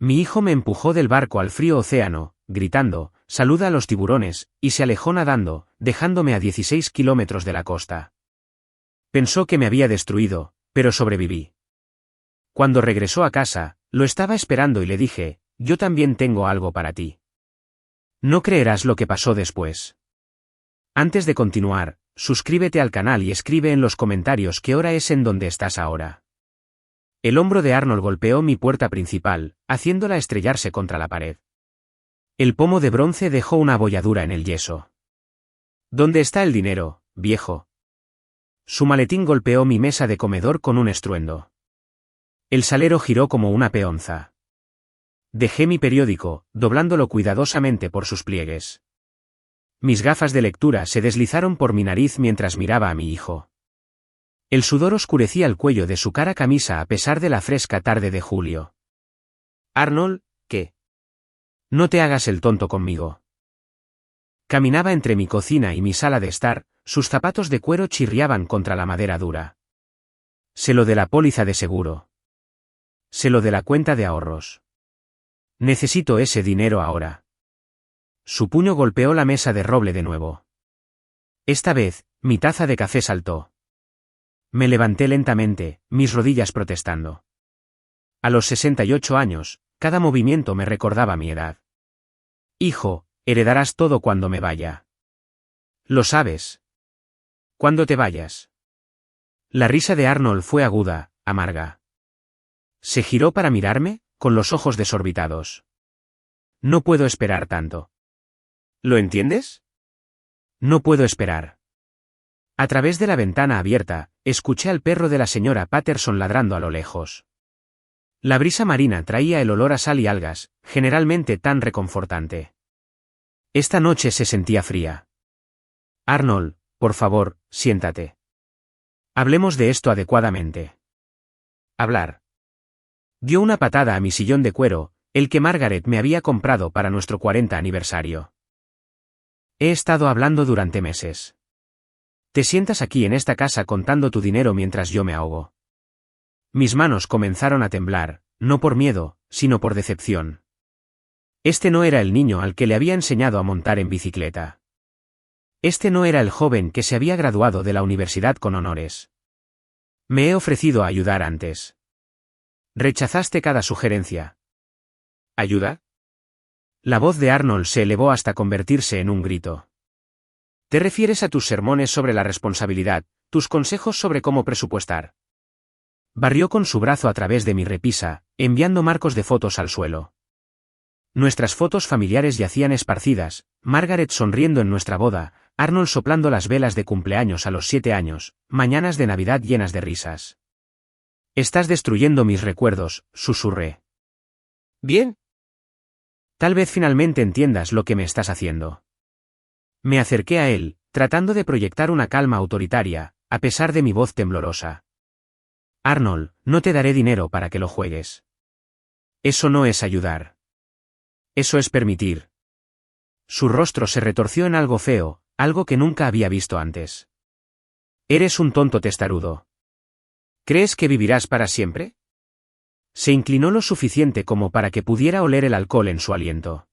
Mi hijo me empujó del barco al frío océano, gritando, «Saluda a los tiburones», y se alejó nadando, dejándome a 16 kilómetros de la costa. Pensó que me había destruido, pero sobreviví. Cuando regresó a casa, lo estaba esperando y le dije, «Yo también tengo algo para ti». No creerás lo que pasó después. Antes de continuar, suscríbete al canal y escribe en los comentarios qué hora es en donde estás ahora. El hombro de Arnold golpeó mi puerta principal, haciéndola estrellarse contra la pared. El pomo de bronce dejó una abolladura en el yeso. ¿Dónde está el dinero, viejo? Su maletín golpeó mi mesa de comedor con un estruendo. El salero giró como una peonza. Dejé mi periódico, doblándolo cuidadosamente por sus pliegues. Mis gafas de lectura se deslizaron por mi nariz mientras miraba a mi hijo. El sudor oscurecía el cuello de su cara camisa a pesar de la fresca tarde de julio. Arnold, ¿qué? No te hagas el tonto conmigo. Caminaba entre mi cocina y mi sala de estar, sus zapatos de cuero chirriaban contra la madera dura. Sé lo de la póliza de seguro. Sé lo de la cuenta de ahorros. Necesito ese dinero ahora. Su puño golpeó la mesa de roble de nuevo. Esta vez, mi taza de café saltó. Me levanté lentamente, mis rodillas protestando. A los 68 años, cada movimiento me recordaba mi edad. Hijo, heredarás todo cuando me vaya. Lo sabes. Cuando te vayas. La risa de Arnold fue aguda, amarga. Se giró para mirarme, con los ojos desorbitados. No puedo esperar tanto. ¿Lo entiendes? No puedo esperar. A través de la ventana abierta, escuché al perro de la señora Patterson ladrando a lo lejos. La brisa marina traía el olor a sal y algas, generalmente tan reconfortante. Esta noche se sentía fría. Arnold, por favor, siéntate. Hablemos de esto adecuadamente. Hablar. Dio una patada a mi sillón de cuero, el que Margaret me había comprado para nuestro 40 aniversario. He estado hablando durante meses. Te sientas aquí en esta casa contando tu dinero mientras yo me ahogo. Mis manos comenzaron a temblar, no por miedo, sino por decepción. Este no era el niño al que le había enseñado a montar en bicicleta. Este no era el joven que se había graduado de la universidad con honores. Me he ofrecido a ayudar antes. Rechazaste cada sugerencia. ¿Ayuda? La voz de Arnold se elevó hasta convertirse en un grito. ¿Te refieres a tus sermones sobre la responsabilidad, tus consejos sobre cómo presupuestar? Barrió con su brazo a través de mi repisa, enviando marcos de fotos al suelo. Nuestras fotos familiares yacían esparcidas, Margaret sonriendo en nuestra boda, Arnold soplando las velas de cumpleaños a los 7 años, mañanas de Navidad llenas de risas. Estás destruyendo mis recuerdos, susurré. Bien. Tal vez finalmente entiendas lo que me estás haciendo. Me acerqué a él, tratando de proyectar una calma autoritaria, a pesar de mi voz temblorosa. Arnold, no te daré dinero para que lo juegues. Eso no es ayudar. Eso es permitir. Su rostro se retorció en algo feo, algo que nunca había visto antes. Eres un tonto testarudo. ¿Crees que vivirás para siempre? Se inclinó lo suficiente como para que pudiera oler el alcohol en su aliento.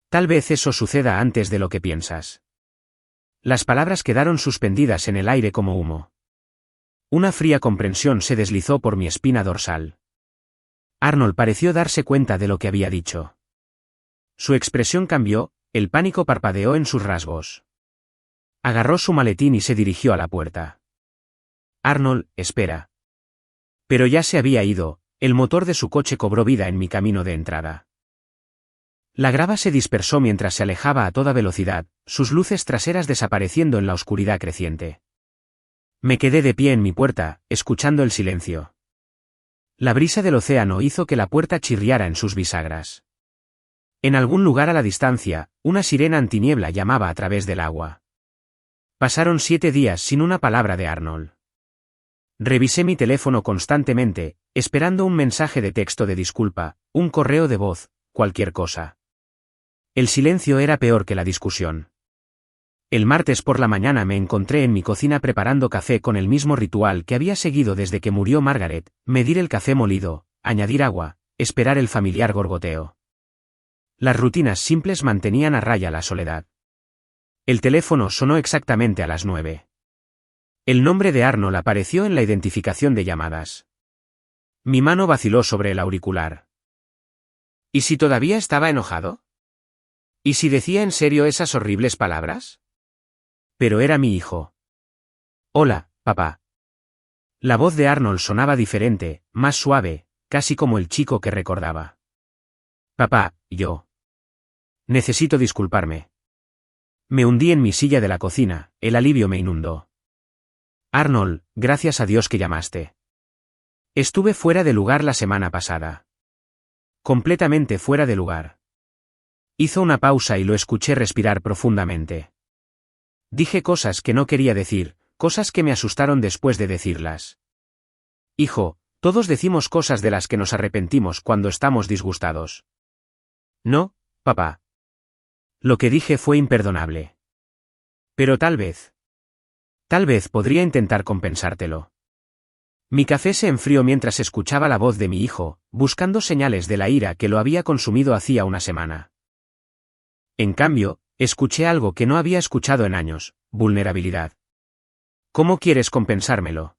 Tal vez eso suceda antes de lo que piensas. Las palabras quedaron suspendidas en el aire como humo. Una fría comprensión se deslizó por mi espina dorsal. Arnold pareció darse cuenta de lo que había dicho. Su expresión cambió, el pánico parpadeó en sus rasgos. Agarró su maletín y se dirigió a la puerta. Arnold, espera. Pero ya se había ido, el motor de su coche cobró vida en mi camino de entrada. La grava se dispersó mientras se alejaba a toda velocidad, sus luces traseras desapareciendo en la oscuridad creciente. Me quedé de pie en mi puerta, escuchando el silencio. La brisa del océano hizo que la puerta chirriara en sus bisagras. En algún lugar a la distancia, una sirena antiniebla llamaba a través del agua. Pasaron 7 días sin una palabra de Arnold. Revisé mi teléfono constantemente, esperando un mensaje de texto de disculpa, un correo de voz, cualquier cosa. El silencio era peor que la discusión. El martes por la mañana me encontré en mi cocina preparando café con el mismo ritual que había seguido desde que murió Margaret, medir el café molido, añadir agua, esperar el familiar gorgoteo. Las rutinas simples mantenían a raya la soledad. El teléfono sonó exactamente a las 9. El nombre de Arnold apareció en la identificación de llamadas. Mi mano vaciló sobre el auricular. ¿Y si todavía estaba enojado? ¿Y si decía en serio esas horribles palabras? Pero era mi hijo. Hola, papá. La voz de Arnold sonaba diferente, más suave, casi como el chico que recordaba. Papá, yo. Necesito disculparme. Me hundí en mi silla de la cocina, el alivio me inundó. Arnold, gracias a Dios que llamaste. Estuve fuera de lugar la semana pasada. Completamente fuera de lugar. Hizo una pausa y lo escuché respirar profundamente. Dije cosas que no quería decir, cosas que me asustaron después de decirlas. Hijo, todos decimos cosas de las que nos arrepentimos cuando estamos disgustados. No, papá. Lo que dije fue imperdonable. Pero tal vez podría intentar compensártelo. Mi café se enfrió mientras escuchaba la voz de mi hijo, buscando señales de la ira que lo había consumido hacía una semana. En cambio, escuché algo que no había escuchado en años: vulnerabilidad. ¿Cómo quieres compensármelo?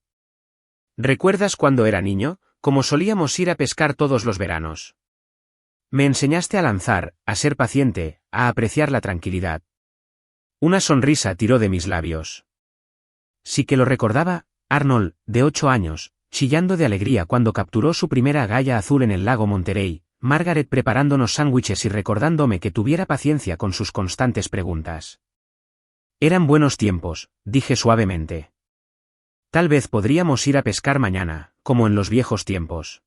¿Recuerdas cuando era niño, cómo solíamos ir a pescar todos los veranos? Me enseñaste a lanzar, a ser paciente, a apreciar la tranquilidad. Una sonrisa tiró de mis labios. Sí que lo recordaba, Arnold, de 8 años, chillando de alegría cuando capturó su primera agalla azul en el lago Monterey, Margaret preparándonos sándwiches y recordándome que tuviera paciencia con sus constantes preguntas. Eran buenos tiempos, dije suavemente. Tal vez podríamos ir a pescar mañana, como en los viejos tiempos.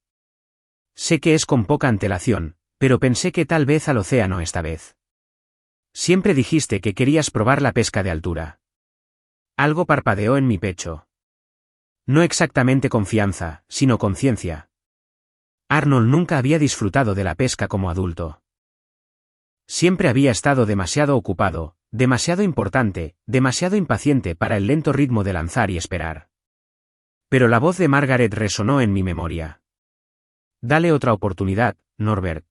Sé que es con poca antelación, pero pensé que tal vez al océano esta vez. Siempre dijiste que querías probar la pesca de altura. Algo parpadeó en mi pecho. No exactamente confianza, sino conciencia. Arnold nunca había disfrutado de la pesca como adulto. Siempre había estado demasiado ocupado, demasiado importante, demasiado impaciente para el lento ritmo de lanzar y esperar. Pero la voz de Margaret resonó en mi memoria. Dale otra oportunidad, Norbert.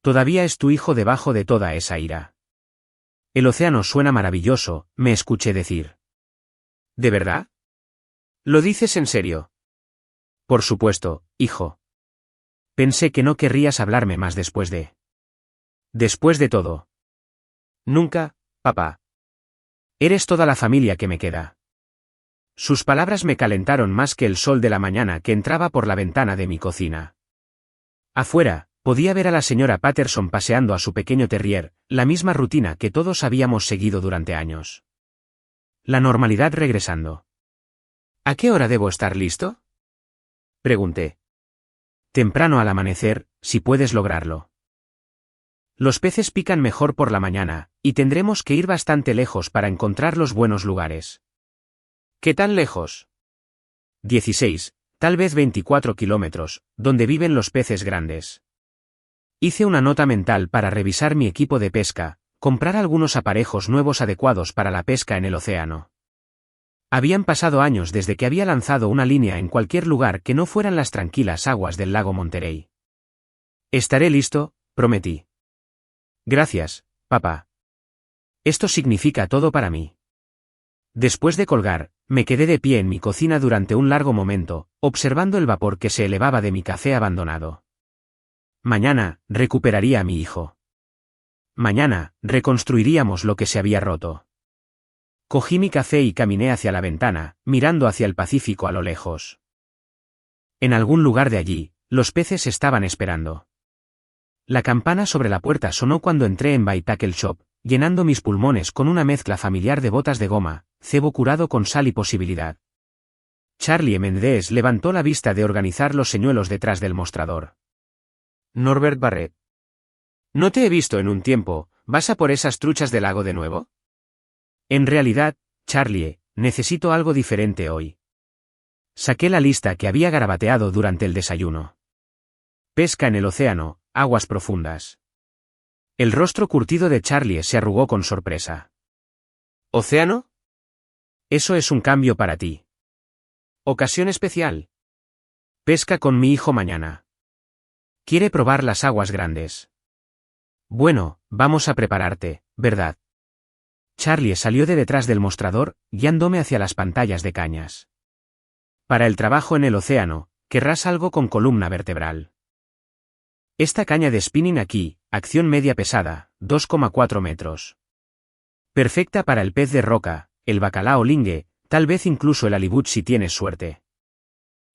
Todavía es tu hijo debajo de toda esa ira. El océano suena maravilloso, me escuché decir. ¿De verdad? ¿Lo dices en serio? Por supuesto, hijo. Pensé que no querrías hablarme más después de... Después de todo. Nunca, papá. Eres toda la familia que me queda. Sus palabras me calentaron más que el sol de la mañana que entraba por la ventana de mi cocina. Afuera, podía ver a la señora Patterson paseando a su pequeño terrier, la misma rutina que todos habíamos seguido durante años. La normalidad regresando. ¿A qué hora debo estar listo? Pregunté. Temprano al amanecer, si puedes lograrlo. Los peces pican mejor por la mañana, y tendremos que ir bastante lejos para encontrar los buenos lugares. ¿Qué tan lejos? 16, tal vez 24 kilómetros, donde viven los peces grandes. Hice una nota mental para revisar mi equipo de pesca, comprar algunos aparejos nuevos adecuados para la pesca en el océano. Habían pasado años desde que había lanzado una línea en cualquier lugar que no fueran las tranquilas aguas del lago Monterey. Estaré listo, prometí. Gracias, papá. Esto significa todo para mí. Después de colgar, me quedé de pie en mi cocina durante un largo momento, observando el vapor que se elevaba de mi café abandonado. Mañana, recuperaría a mi hijo. Mañana, reconstruiríamos lo que se había roto. Cogí mi café y caminé hacia la ventana, mirando hacia el Pacífico a lo lejos. En algún lugar de allí, los peces estaban esperando. La campana sobre la puerta sonó cuando entré en By-Tackle Shop, llenando mis pulmones con una mezcla familiar de botas de goma, cebo curado con sal y posibilidad. Charlie Mendes levantó la vista de organizar los señuelos detrás del mostrador. Norbert Barrett. No te he visto en un tiempo, ¿vas a por esas truchas del lago de nuevo? En realidad, Charlie, necesito algo diferente hoy. Saqué la lista que había garabateado durante el desayuno. Pesca en el océano, aguas profundas. El rostro curtido de Charlie se arrugó con sorpresa. ¿Océano? Eso es un cambio para ti. Ocasión especial. Pesca con mi hijo mañana. Quiere probar las aguas grandes. Bueno, vamos a prepararte, ¿verdad? Charlie salió de detrás del mostrador, guiándome hacia las pantallas de cañas. Para el trabajo en el océano, querrás algo con columna vertebral. Esta caña de spinning aquí, acción media pesada, 2,4 metros. Perfecta para el pez de roca, el bacalao lingue, tal vez incluso el halibut si tienes suerte.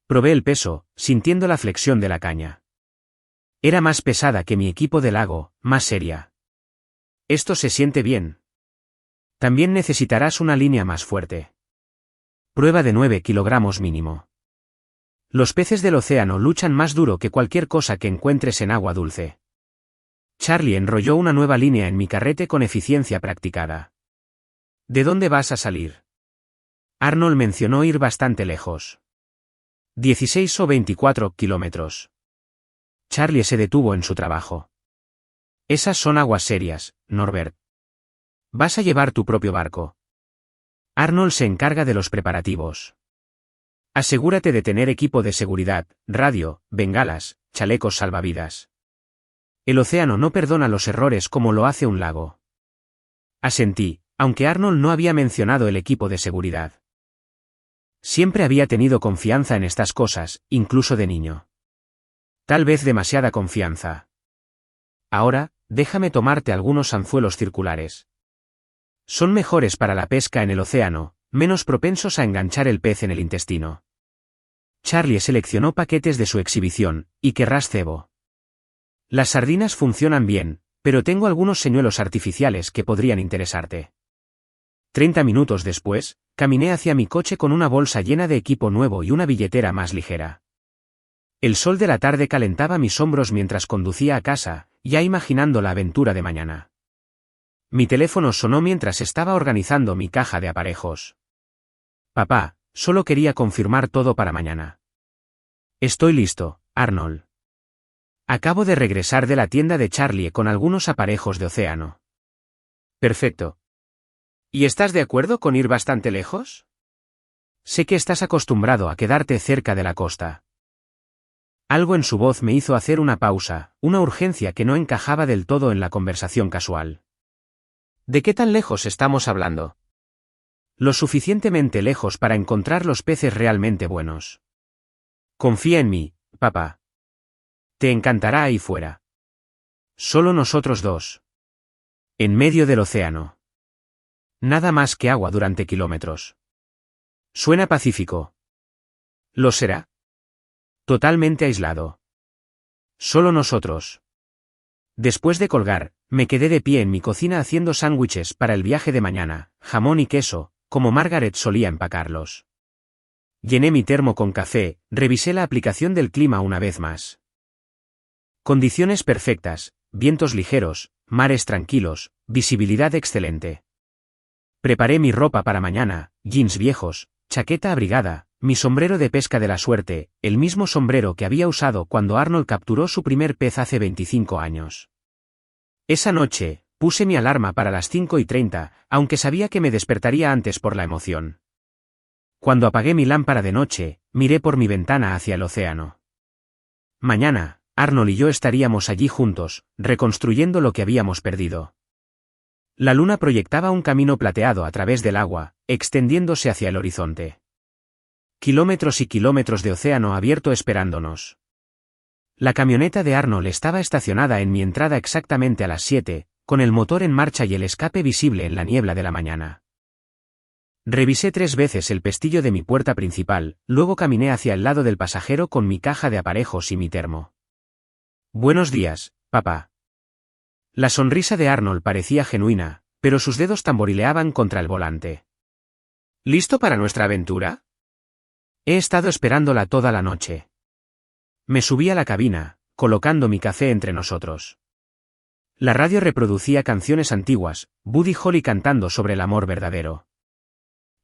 Probé el peso, sintiendo la flexión de la caña. Era más pesada que mi equipo de lago, más seria. Esto se siente bien. También necesitarás una línea más fuerte. Prueba de 9 kilogramos mínimo. Los peces del océano luchan más duro que cualquier cosa que encuentres en agua dulce. Charlie enrolló una nueva línea en mi carrete con eficiencia practicada. ¿De dónde vas a salir? Arnold mencionó ir bastante lejos. 16 o 24 kilómetros. Charlie se detuvo en su trabajo. Esas son aguas serias, Norbert. Vas a llevar tu propio barco. Arnold se encarga de los preparativos. Asegúrate de tener equipo de seguridad, radio, bengalas, chalecos salvavidas. El océano no perdona los errores como lo hace un lago. Asentí, aunque Arnold no había mencionado el equipo de seguridad. Siempre había tenido confianza en estas cosas, incluso de niño. Tal vez demasiada confianza. Ahora, déjame tomarte algunos anzuelos circulares. Son mejores para la pesca en el océano, menos propensos a enganchar el pez en el intestino. Charlie seleccionó paquetes de su exhibición, y querrás cebo. Las sardinas funcionan bien, pero tengo algunos señuelos artificiales que podrían interesarte. 30 minutos después, caminé hacia mi coche con una bolsa llena de equipo nuevo y una billetera más ligera. El sol de la tarde calentaba mis hombros mientras conducía a casa, ya imaginando la aventura de mañana. Mi teléfono sonó mientras estaba organizando mi caja de aparejos. Papá, solo quería confirmar todo para mañana. Estoy listo, Arnold. Acabo de regresar de la tienda de Charlie con algunos aparejos de océano. Perfecto. ¿Y estás de acuerdo con ir bastante lejos? Sé que estás acostumbrado a quedarte cerca de la costa. Algo en su voz me hizo hacer una pausa, una urgencia que no encajaba del todo en la conversación casual. ¿De qué tan lejos estamos hablando? Lo suficientemente lejos para encontrar los peces realmente buenos. Confía en mí, papá. Te encantará ahí fuera. Solo nosotros dos. En medio del océano. Nada más que agua durante kilómetros. Suena pacífico. ¿Lo será? Totalmente aislado. Solo nosotros. Después de colgar, me quedé de pie en mi cocina haciendo sándwiches para el viaje de mañana, jamón y queso, como Margaret solía empacarlos. Llené mi termo con café, revisé la aplicación del clima una vez más. Condiciones perfectas, vientos ligeros, mares tranquilos, visibilidad excelente. Preparé mi ropa para mañana, jeans viejos, chaqueta abrigada, mi sombrero de pesca de la suerte, el mismo sombrero que había usado cuando Arnold capturó su primer pez hace 25 años. Esa noche, puse mi alarma para las 5:30, aunque sabía que me despertaría antes por la emoción. Cuando apagué mi lámpara de noche, miré por mi ventana hacia el océano. Mañana, Arnold y yo estaríamos allí juntos, reconstruyendo lo que habíamos perdido. La luna proyectaba un camino plateado a través del agua, extendiéndose hacia el horizonte. Kilómetros y kilómetros de océano abierto esperándonos. La camioneta de Arnold estaba estacionada en mi entrada exactamente a las 7, con el motor en marcha y el escape visible en la niebla de la mañana. Revisé 3 veces el pestillo de mi puerta principal, luego caminé hacia el lado del pasajero con mi caja de aparejos y mi termo. Buenos días, papá. La sonrisa de Arnold parecía genuina, pero sus dedos tamborileaban contra el volante. ¿Listo para nuestra aventura? He estado esperándola toda la noche. Me subí a la cabina, colocando mi café entre nosotros. La radio reproducía canciones antiguas, Buddy Holly cantando sobre el amor verdadero.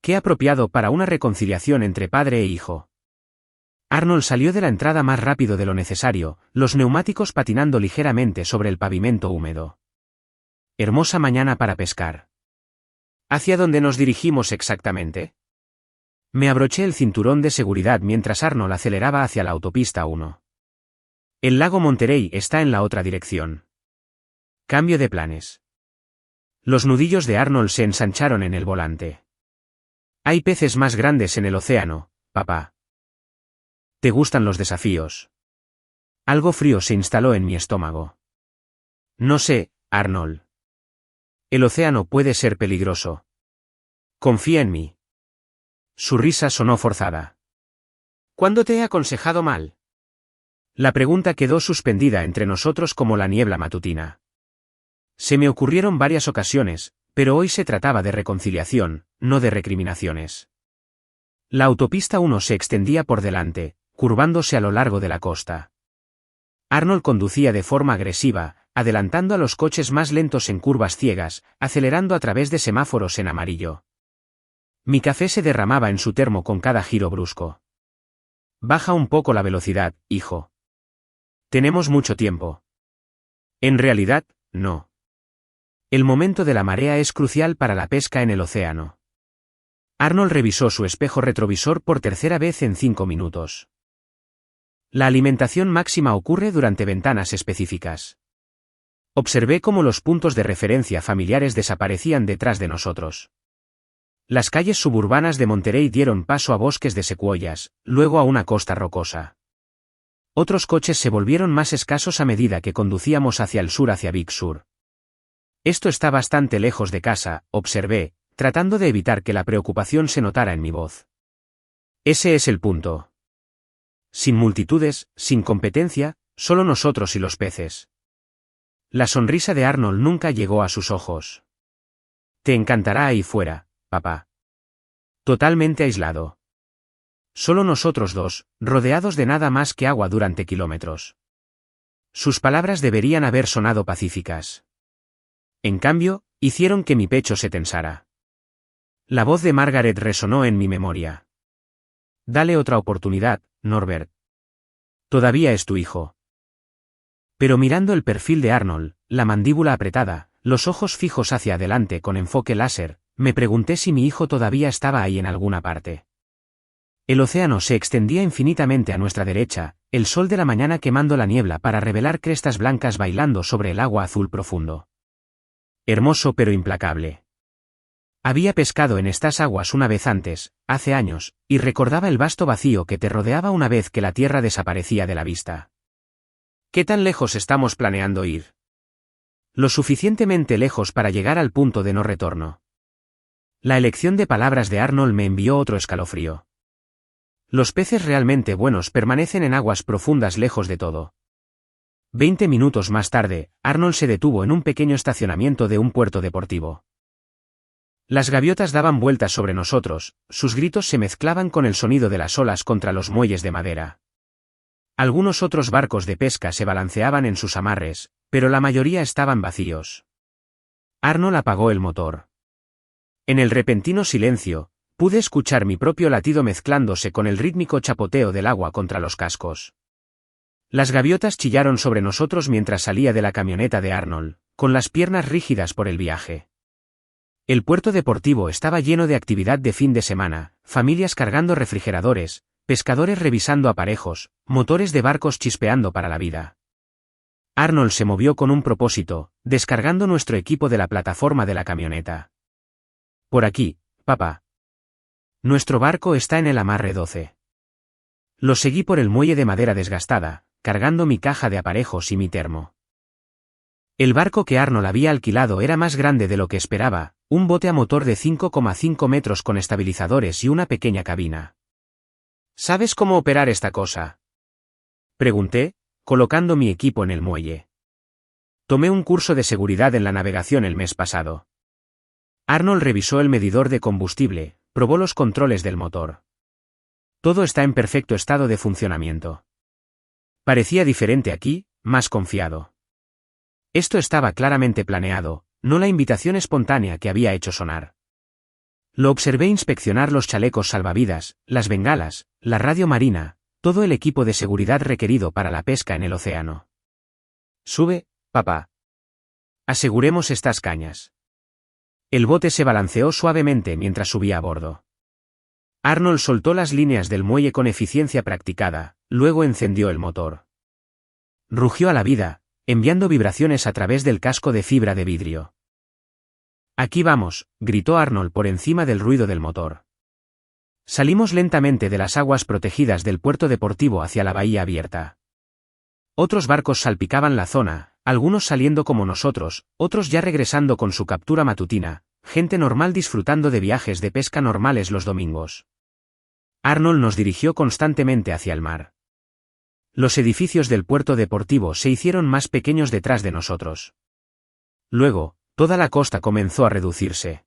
Qué apropiado para una reconciliación entre padre e hijo. Arnold salió de la entrada más rápido de lo necesario, los neumáticos patinando ligeramente sobre el pavimento húmedo. Hermosa mañana para pescar. ¿Hacia dónde nos dirigimos exactamente? Me abroché el cinturón de seguridad mientras Arnold aceleraba hacia la autopista 1. El lago Monterey está en la otra dirección. Cambio de planes. Los nudillos de Arnold se ensancharon en el volante. Hay peces más grandes en el océano, papá. ¿Te gustan los desafíos? Algo frío se instaló en mi estómago. No sé, Arnold. El océano puede ser peligroso. Confía en mí. Su risa sonó forzada. ¿Cuándo te he aconsejado mal? La pregunta quedó suspendida entre nosotros como la niebla matutina. Se me ocurrieron varias ocasiones, pero hoy se trataba de reconciliación, no de recriminaciones. La autopista 1 se extendía por delante, curvándose a lo largo de la costa. Arnold conducía de forma agresiva, adelantando a los coches más lentos en curvas ciegas, acelerando a través de semáforos en amarillo. Mi café se derramaba en su termo con cada giro brusco. Baja un poco la velocidad, hijo. Tenemos mucho tiempo. En realidad, no. El momento de la marea es crucial para la pesca en el océano. Arnold revisó su espejo retrovisor por tercera vez en 5 minutos. La alimentación máxima ocurre durante ventanas específicas. Observé cómo los puntos de referencia familiares desaparecían detrás de nosotros. Las calles suburbanas de Monterey dieron paso a bosques de secuoyas, luego a una costa rocosa. Otros coches se volvieron más escasos a medida que conducíamos hacia el sur hacia Big Sur. Esto está bastante lejos de casa, observé, tratando de evitar que la preocupación se notara en mi voz. Ese es el punto. Sin multitudes, sin competencia, solo nosotros y los peces. La sonrisa de Arnold nunca llegó a sus ojos. Te encantará ahí fuera, papá. Totalmente aislado. Solo nosotros dos, rodeados de nada más que agua durante kilómetros. Sus palabras deberían haber sonado pacíficas. En cambio, hicieron que mi pecho se tensara. La voz de Margaret resonó en mi memoria. Dale otra oportunidad, Norbert. Todavía es tu hijo. Pero mirando el perfil de Arnold, la mandíbula apretada, los ojos fijos hacia adelante con enfoque láser, me pregunté si mi hijo todavía estaba ahí en alguna parte. El océano se extendía infinitamente a nuestra derecha, el sol de la mañana quemando la niebla para revelar crestas blancas bailando sobre el agua azul profundo. Hermoso pero implacable. Había pescado en estas aguas una vez antes, hace años, y recordaba el vasto vacío que te rodeaba una vez que la tierra desaparecía de la vista. ¿Qué tan lejos estamos planeando ir? Lo suficientemente lejos para llegar al punto de no retorno. La elección de palabras de Arnold me envió otro escalofrío. Los peces realmente buenos permanecen en aguas profundas lejos de todo. 20 minutos más tarde, Arnold se detuvo en un pequeño estacionamiento de un puerto deportivo. Las gaviotas daban vueltas sobre nosotros, sus gritos se mezclaban con el sonido de las olas contra los muelles de madera. Algunos otros barcos de pesca se balanceaban en sus amarres, pero la mayoría estaban vacíos. Arnold apagó el motor. En el repentino silencio, pude escuchar mi propio latido mezclándose con el rítmico chapoteo del agua contra los cascos. Las gaviotas chillaron sobre nosotros mientras salía de la camioneta de Arnold, con las piernas rígidas por el viaje. El puerto deportivo estaba lleno de actividad de fin de semana, familias cargando refrigeradores, pescadores revisando aparejos, motores de barcos chispeando para la vida. Arnold se movió con un propósito, descargando nuestro equipo de la plataforma de la camioneta. Por aquí, papá. Nuestro barco está en el amarre 12. Lo seguí por el muelle de madera desgastada, cargando mi caja de aparejos y mi termo. El barco que Arnold había alquilado era más grande de lo que esperaba, un bote a motor de 5,5 metros con estabilizadores y una pequeña cabina. ¿Sabes cómo operar esta cosa?, pregunté, colocando mi equipo en el muelle. Tomé un curso de seguridad en la navegación el mes pasado. Arnold revisó el medidor de combustible, probó los controles del motor. Todo está en perfecto estado de funcionamiento. Parecía diferente aquí, más confiado. Esto estaba claramente planeado, no la invitación espontánea que había hecho sonar. Lo observé inspeccionar los chalecos salvavidas, las bengalas, la radio marina, todo el equipo de seguridad requerido para la pesca en el océano. Sube, papá. Aseguremos estas cañas. El bote se balanceó suavemente mientras subía a bordo. Arnold soltó las líneas del muelle con eficiencia practicada, luego encendió el motor. Rugió a la vida, enviando vibraciones a través del casco de fibra de vidrio. Aquí vamos, gritó Arnold por encima del ruido del motor. Salimos lentamente de las aguas protegidas del puerto deportivo hacia la bahía abierta. Otros barcos salpicaban la zona, algunos saliendo como nosotros, otros ya regresando con su captura matutina, gente normal disfrutando de viajes de pesca normales los domingos. Arnold nos dirigió constantemente hacia el mar. Los edificios del puerto deportivo se hicieron más pequeños detrás de nosotros. Luego, toda la costa comenzó a reducirse.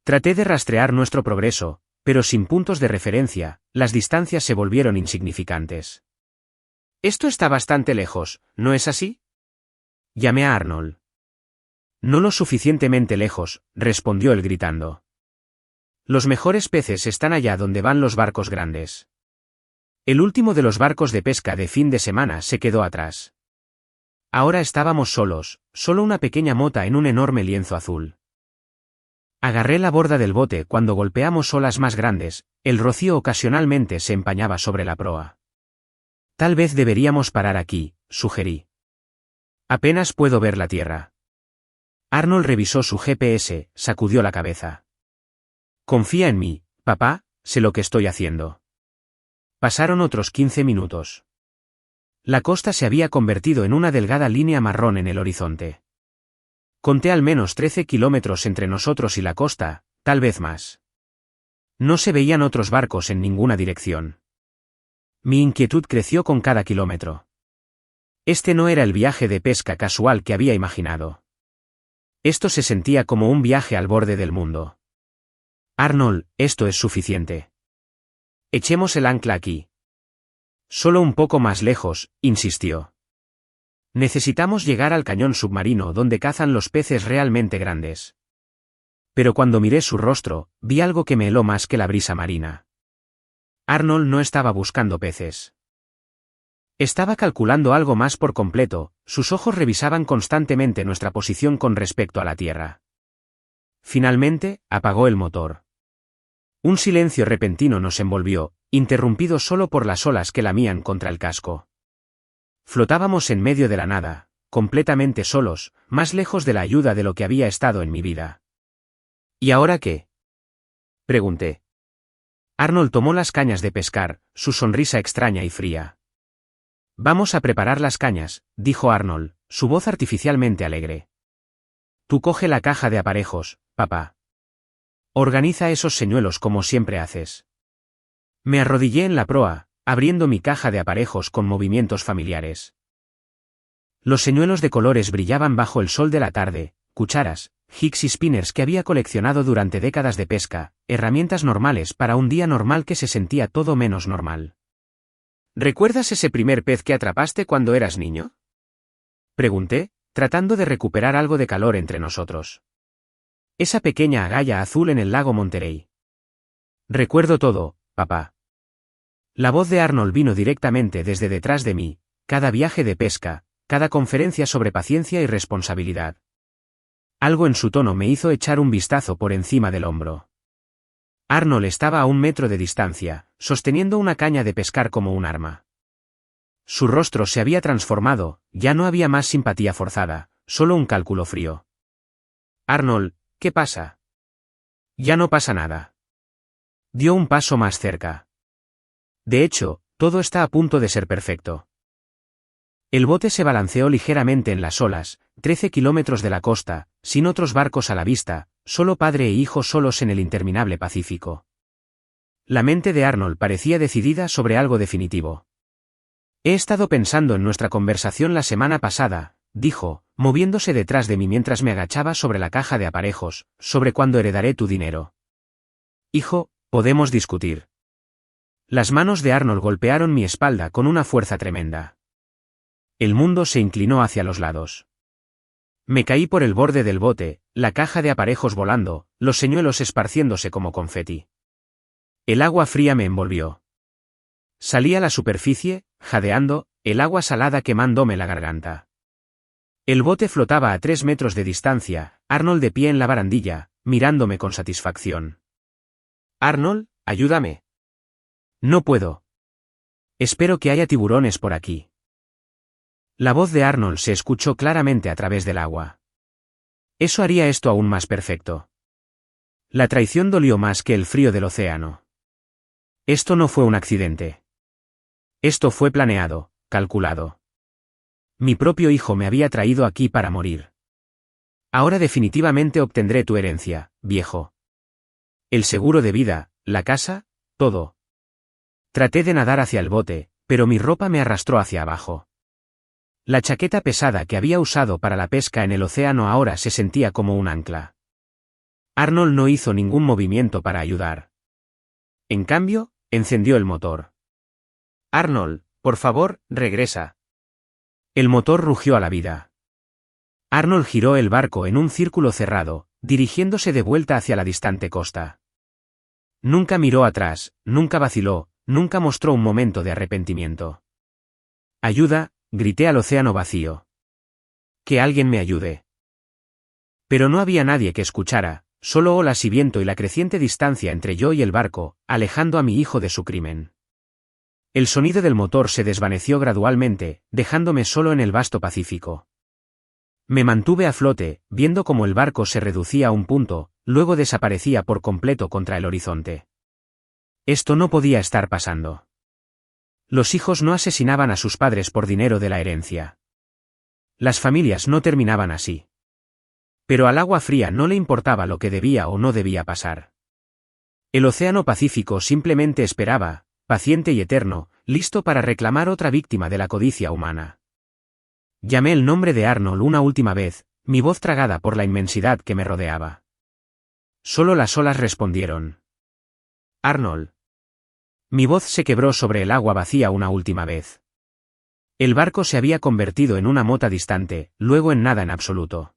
Traté de rastrear nuestro progreso, pero sin puntos de referencia, las distancias se volvieron insignificantes. Esto está bastante lejos, ¿no es así? Llamé a Arnold. No lo suficientemente lejos, respondió él gritando. Los mejores peces están allá donde van los barcos grandes. El último de los barcos de pesca de fin de semana se quedó atrás. Ahora estábamos solos, solo una pequeña mota en un enorme lienzo azul. Agarré la borda del bote cuando golpeamos olas más grandes, el rocío ocasionalmente se empañaba sobre la proa. Tal vez deberíamos parar aquí, sugerí. Apenas puedo ver la tierra. Arnold revisó su GPS, sacudió la cabeza. Confía en mí, papá, sé lo que estoy haciendo. Pasaron otros 15 minutos. La costa se había convertido en una delgada línea marrón en el horizonte. Conté al menos 13 kilómetros entre nosotros y la costa, tal vez más. No se veían otros barcos en ninguna dirección. Mi inquietud creció con cada kilómetro. Este no era el viaje de pesca casual que había imaginado. Esto se sentía como un viaje al borde del mundo. Arnold, esto es suficiente. Echemos el ancla aquí. Solo un poco más lejos, insistió. Necesitamos llegar al cañón submarino donde cazan los peces realmente grandes. Pero cuando miré su rostro, vi algo que me heló más que la brisa marina. Arnold no estaba buscando peces. Estaba calculando algo más por completo, sus ojos revisaban constantemente nuestra posición con respecto a la Tierra. Finalmente, apagó el motor. Un silencio repentino nos envolvió, interrumpido solo por las olas que lamían contra el casco. Flotábamos en medio de la nada, completamente solos, más lejos de la ayuda de lo que había estado en mi vida. ¿Y ahora qué? Pregunté. Arnold tomó las cañas de pescar, su sonrisa extraña y fría. Vamos a preparar las cañas, dijo Arnold, su voz artificialmente alegre. Tú coge la caja de aparejos, papá. Organiza esos señuelos como siempre haces. Me arrodillé en la proa, abriendo mi caja de aparejos con movimientos familiares. Los señuelos de colores brillaban bajo el sol de la tarde, cucharas, jigs y spinners que había coleccionado durante décadas de pesca, herramientas normales para un día normal que se sentía todo menos normal. ¿Recuerdas ese primer pez que atrapaste cuando eras niño? Pregunté, tratando de recuperar algo de calor entre nosotros. Esa pequeña agalla azul en el lago Monterey. Recuerdo todo, papá. La voz de Arnold vino directamente desde detrás de mí, cada viaje de pesca, cada conferencia sobre paciencia y responsabilidad. Algo en su tono me hizo echar un vistazo por encima del hombro. Arnold estaba a 1 metro de distancia, sosteniendo una caña de pescar como un arma. Su rostro se había transformado, ya no había más simpatía forzada, solo un cálculo frío. Arnold, ¿qué pasa? Ya no pasa nada. Dio un paso más cerca. De hecho, todo está a punto de ser perfecto. El bote se balanceó ligeramente en las olas, 13 kilómetros de la costa, sin otros barcos a la vista, solo padre e hijo solos en el interminable Pacífico. La mente de Arnold parecía decidida sobre algo definitivo. He estado pensando en nuestra conversación la semana pasada, dijo, moviéndose detrás de mí mientras me agachaba sobre la caja de aparejos, sobre cuándo heredaré tu dinero. Hijo, podemos discutir. Las manos de Arnold golpearon mi espalda con una fuerza tremenda. El mundo se inclinó hacia los lados. Me caí por el borde del bote, la caja de aparejos volando, los señuelos esparciéndose como confeti. El agua fría me envolvió. Salí a la superficie, jadeando, el agua salada quemándome la garganta. El bote flotaba a 3 metros de distancia, Arnold de pie en la barandilla, mirándome con satisfacción. Arnold, ayúdame. No puedo. Espero que haya tiburones por aquí. La voz de Arnold se escuchó claramente a través del agua. Eso haría esto aún más perfecto. La traición dolió más que el frío del océano. Esto no fue un accidente. Esto fue planeado, calculado. Mi propio hijo me había traído aquí para morir. Ahora definitivamente obtendré tu herencia, viejo. El seguro de vida, la casa, todo. Traté de nadar hacia el bote, pero mi ropa me arrastró hacia abajo. La chaqueta pesada que había usado para la pesca en el océano ahora se sentía como un ancla. Arnold no hizo ningún movimiento para ayudar. En cambio, encendió el motor. Arnold, por favor, regresa. El motor rugió a la vida. Arnold giró el barco en un círculo cerrado, dirigiéndose de vuelta hacia la distante costa. Nunca miró atrás, nunca vaciló, nunca mostró un momento de arrepentimiento. Ayuda, grité al océano vacío. Que alguien me ayude. Pero no había nadie que escuchara, solo olas y viento y la creciente distancia entre yo y el barco, alejando a mi hijo de su crimen. El sonido del motor se desvaneció gradualmente, dejándome solo en el vasto Pacífico. Me mantuve a flote, viendo cómo el barco se reducía a un punto, luego desaparecía por completo contra el horizonte. Esto no podía estar pasando. Los hijos no asesinaban a sus padres por dinero de la herencia. Las familias no terminaban así. Pero al agua fría no le importaba lo que debía o no debía pasar. El océano Pacífico simplemente esperaba, paciente y eterno, listo para reclamar otra víctima de la codicia humana. Llamé el nombre de Arnold una última vez, mi voz tragada por la inmensidad que me rodeaba. Solo las olas respondieron. Arnold. Mi voz se quebró sobre el agua vacía una última vez. El barco se había convertido en una mota distante, luego en nada en absoluto.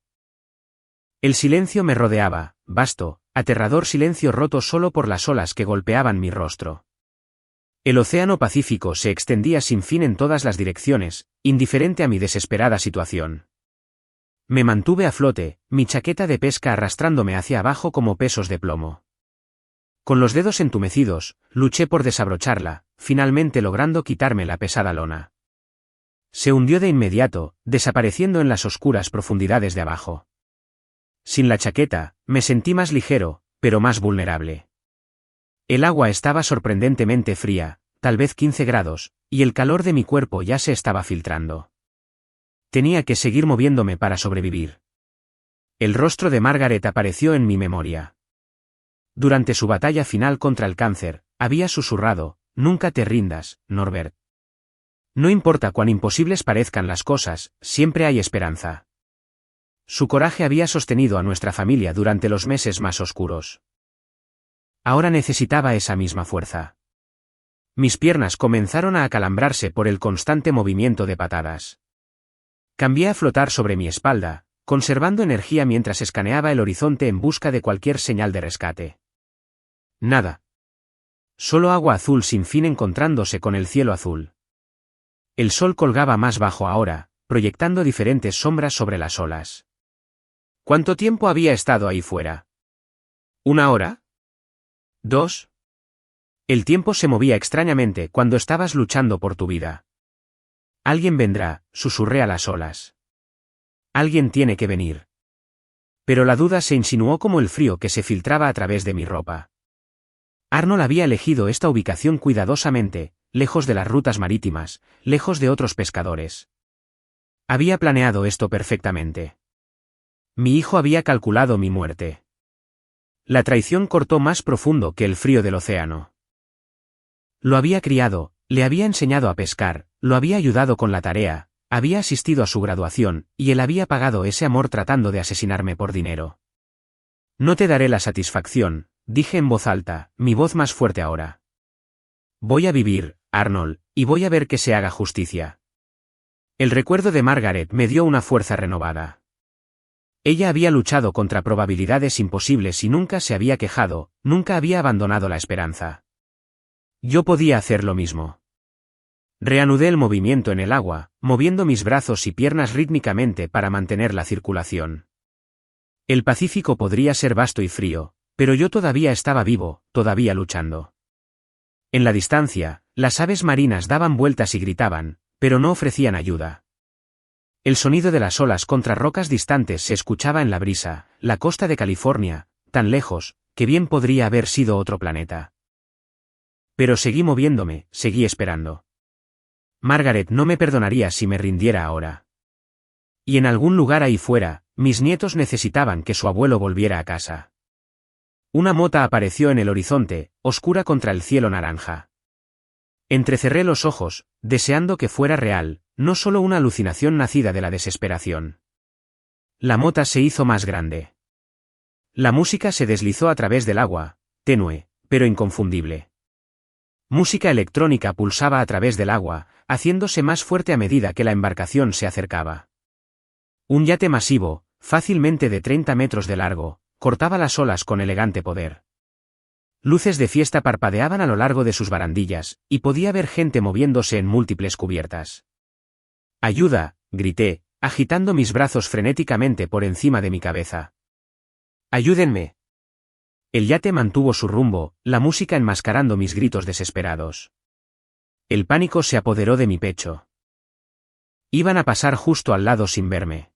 El silencio me rodeaba, vasto, aterrador silencio roto solo por las olas que golpeaban mi rostro. El océano Pacífico se extendía sin fin en todas las direcciones, indiferente a mi desesperada situación. Me mantuve a flote, mi chaqueta de pesca arrastrándome hacia abajo como pesos de plomo. Con los dedos entumecidos, luché por desabrocharla, finalmente logrando quitarme la pesada lona. Se hundió de inmediato, desapareciendo en las oscuras profundidades de abajo. Sin la chaqueta, me sentí más ligero, pero más vulnerable. El agua estaba sorprendentemente fría, tal vez 15 grados, y el calor de mi cuerpo ya se estaba filtrando. Tenía que seguir moviéndome para sobrevivir. El rostro de Margaret apareció en mi memoria. Durante su batalla final contra el cáncer, había susurrado, «Nunca te rindas, Norbert. No importa cuán imposibles parezcan las cosas, siempre hay esperanza». Su coraje había sostenido a nuestra familia durante los meses más oscuros. Ahora necesitaba esa misma fuerza. Mis piernas comenzaron a acalambrarse por el constante movimiento de patadas. Cambié a flotar sobre mi espalda, conservando energía mientras escaneaba el horizonte en busca de cualquier señal de rescate. Nada. Solo agua azul sin fin encontrándose con el cielo azul. El sol colgaba más bajo ahora, proyectando diferentes sombras sobre las olas. ¿Cuánto tiempo había estado ahí fuera? ¿Una hora? ¿2? El tiempo se movía extrañamente cuando estabas luchando por tu vida. Alguien vendrá, susurré a las olas. Alguien tiene que venir. Pero la duda se insinuó como el frío que se filtraba a través de mi ropa. Arnold había elegido esta ubicación cuidadosamente, lejos de las rutas marítimas, lejos de otros pescadores. Había planeado esto perfectamente. Mi hijo había calculado mi muerte. La traición cortó más profundo que el frío del océano. Lo había criado, le había enseñado a pescar, lo había ayudado con la tarea, había asistido a su graduación, y él había pagado ese amor tratando de asesinarme por dinero. No te daré la satisfacción, dije en voz alta, mi voz más fuerte ahora. Voy a vivir, Arnold, y voy a ver que se haga justicia. El recuerdo de Margaret me dio una fuerza renovada. Ella había luchado contra probabilidades imposibles y nunca se había quejado, nunca había abandonado la esperanza. Yo podía hacer lo mismo. Reanudé el movimiento en el agua, moviendo mis brazos y piernas rítmicamente para mantener la circulación. El Pacífico podría ser vasto y frío, pero yo todavía estaba vivo, todavía luchando. En la distancia, las aves marinas daban vueltas y gritaban, pero no ofrecían ayuda. El sonido de las olas contra rocas distantes se escuchaba en la brisa, la costa de California, tan lejos, que bien podría haber sido otro planeta. Pero seguí moviéndome, seguí esperando. Margaret no me perdonaría si me rindiera ahora. Y en algún lugar ahí fuera, mis nietos necesitaban que su abuelo volviera a casa. Una mota apareció en el horizonte, oscura contra el cielo naranja. Entrecerré los ojos, deseando que fuera real, no solo una alucinación nacida de la desesperación. La mota se hizo más grande. La música se deslizó a través del agua, tenue, pero inconfundible. Música electrónica pulsaba a través del agua, haciéndose más fuerte a medida que la embarcación se acercaba. Un yate masivo, fácilmente de 30 metros de largo, cortaba las olas con elegante poder. Luces de fiesta parpadeaban a lo largo de sus barandillas, y podía ver gente moviéndose en múltiples cubiertas. ¡Ayuda!, grité, agitando mis brazos frenéticamente por encima de mi cabeza. ¡Ayúdenme! El yate mantuvo su rumbo, la música enmascarando mis gritos desesperados. El pánico se apoderó de mi pecho. Iban a pasar justo al lado sin verme.